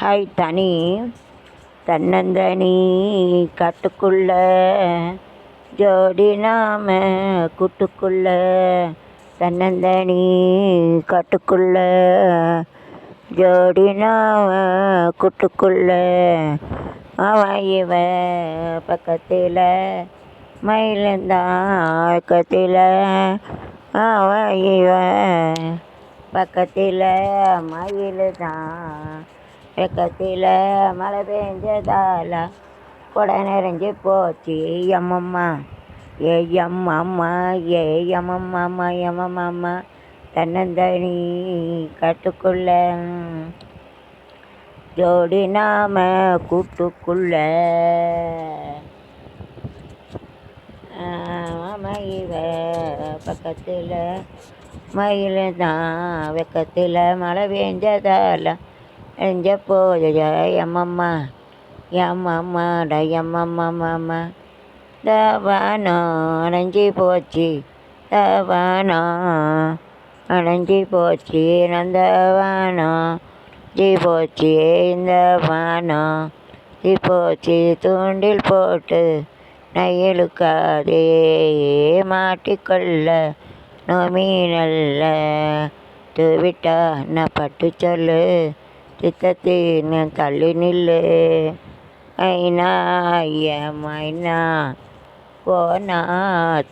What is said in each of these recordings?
Hi தனி தன்னந்தனி காட்டுக்குள்ள ஜோடி நாம கூட்டுக்குள்ள தன்னந்தனி காட்டுக்குள்ள ஜோடி நாம கூட்டுக்குள்ள அவன் இவ பக்கத்தில் மயிலந்தான் பக்கத்தில் அவன் இவ பக்கத்தில் மயில்தான் பக்கத்தில் மழை பெஞ்சதால கொடை நிறைஞ்சி போச்சு எம்மம்மா ஏ எம்மம்மா ஏ எம்மம்மா எம்மம்மா தன்னந்தனி காட்டுக்குள்ள ஜோடி நாம கூட்டுக்குள்ள மயில பக்கத்தில் மயில்தான் வெக்கத்தில் மழை பெஞ்சதால எஞ்ச போய எம்மம்மா எம்மம்மாட எம்மம்மா தவானோ அணைஞ்சி போச்சு தவானோ அணைஞ்சி போச்சு நந்தவானோ ஜி போச்சு இந்த வானோ ஜி போச்சு தூண்டில் போட்டு நெய்யலுக்காதே மாட்டிக்கொள்ள நோமீனல்ல தூவிட்டா நான் பட்டு சொல்லு சித்தத்தின் தள்ளி நில்லு ஐனா ஐயம்மைனா போனா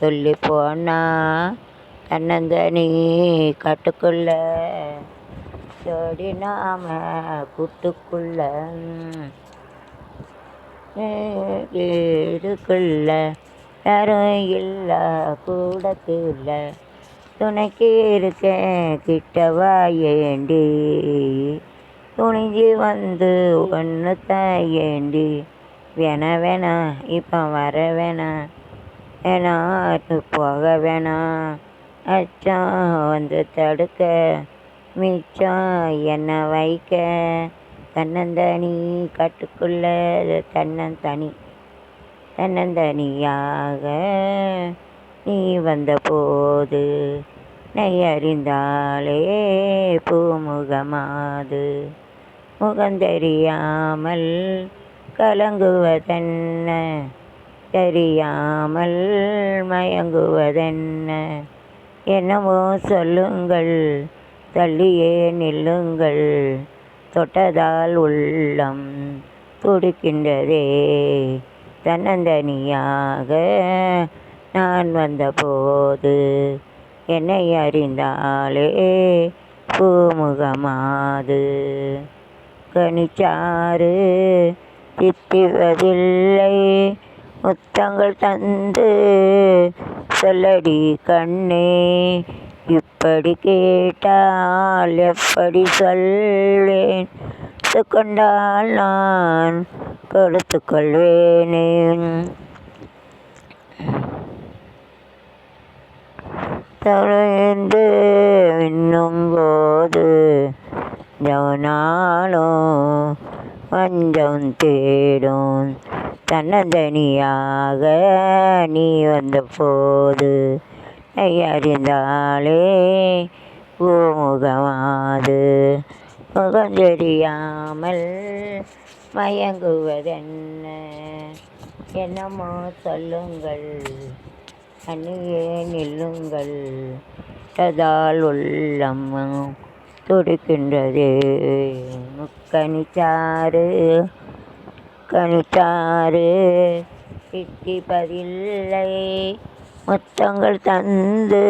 சொல்லி போனா தன்னந்தனி காட்டுக்குள்ள ஜோடி நாம கூட்டுக்குள்ள வீடுக்குள்ள யாரும் இல்லை கூடத்தில் துணைக்கு இருக்கேன் கிட்டவா ஏண்டி துணிஞ்சி வந்து ஒன்று தான் ஏண்டி வேணா இப்போ வர வேணாம் போக வேணாம் அச்சம் வந்து தடுக்க மிச்சம் என்ன வைக்க தன்னந்தனி காட்டுக்குள்ள தன்னந்தனியாக நீ வந்த போது நெய் அறிந்தாலே பூமுகமாது முகந்தெரியாமல் கலங்குவதென்ன தெரியாமல் மயங்குவதென்ன என்னவோ சொல்லுங்கள் தள்ளியே நில்லுங்கள் தொட்டதால் உள்ளம் துடிக்கின்றதே தன்னந்தனியாக நான் வந்தபோது என்னை அறிந்தாலே பூமுகமாது கனிச்சாறு தித்திவதில்லை முத்தங்கள் தந்து சொல்லடி கண்ணே இப்படி கேட்டால் எப்படி சொல்வேன் கொண்டால் நான் கொடுத்து கொள்வேனே தழுந்து விண்ணும்போது ஜவனாலும் வஞ்சம் தேடும் தன்னந்தனியாக நீ வந்த போது அறிந்தாலே பூமுகமாது முகம் தெரியாமல் மயங்குவதென்ன என்னமோ சொல்லுங்கள் அன்னியே நில்லுங்கள் ததால் உள்ளம் துடிக்கின்றதே கனிச்சாறு தித்திப்பதில்லை முத்தங்கள் தந்து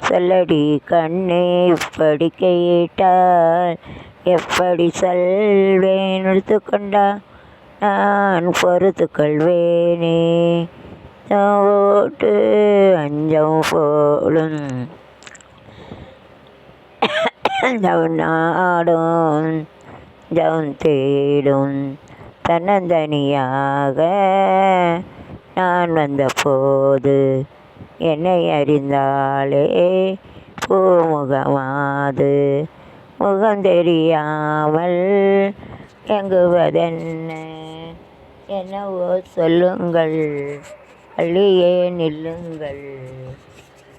சொல்லடி கண்ணே இப்படி கேட்டால் எப்படி சொல்வேன் எடுத்துக்கொண்டா நான் பொறுத்து கொள்வேனே ஓட்டு அஞ்சம் போலும் நாடும் ஜவம் தேடும் தன்னந்தனியாக நான் வந்த போது என்னை அறிந்தாலே பூமுகமாது முகம் தெரியாமல் எங்குவதென்ன என்னவோ சொல்லுங்கள் அள்ளியே நில்லுங்கள்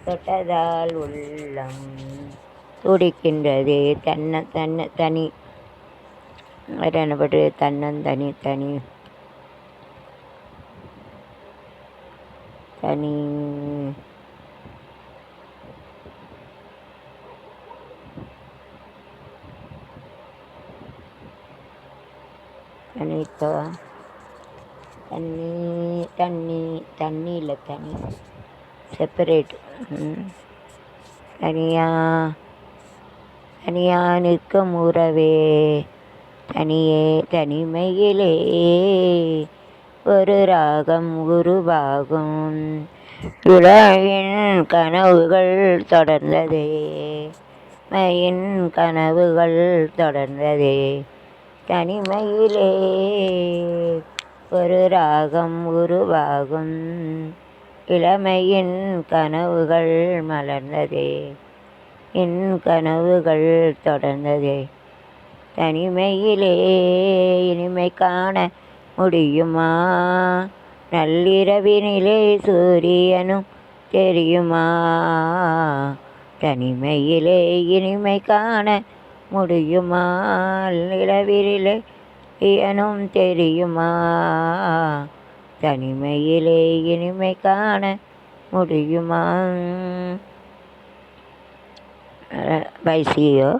தொட்டதால் உள்ளம் துடிக்கின்றதே தனி வேறு என்ன பாட்டு? தன்னந்தனி தனி தனி தனித்தா தண்ணி தண்ணி தண்ணி இல்லை தனி செப்பரேட். தனியா தனியா நிற்கும் உறவே தனியே தனிமையிலே ஒரு ராகம் உருவாகும். இளமையின் கனவுகள் தொடர்ந்ததே, மையின் கனவுகள் தொடர்ந்ததே, தனிமையிலே ஒரு ராகம் உருவாகும். இளமையின் கனவுகள் மலர்ந்ததே, என் கனவுகள் தொடர்ந்ததே, தனிமையிலே இனிமை காண முடியுமா? நள்ளிரவினிலே சூரியனும் தெரியுமா? தனிமையிலே இனிமை காண முடியுமா? நள்ளிரவினிலே சூரியனும் தெரியுமா? தனிமையிலே இனிமை காண முடியுமா? Bye, see you.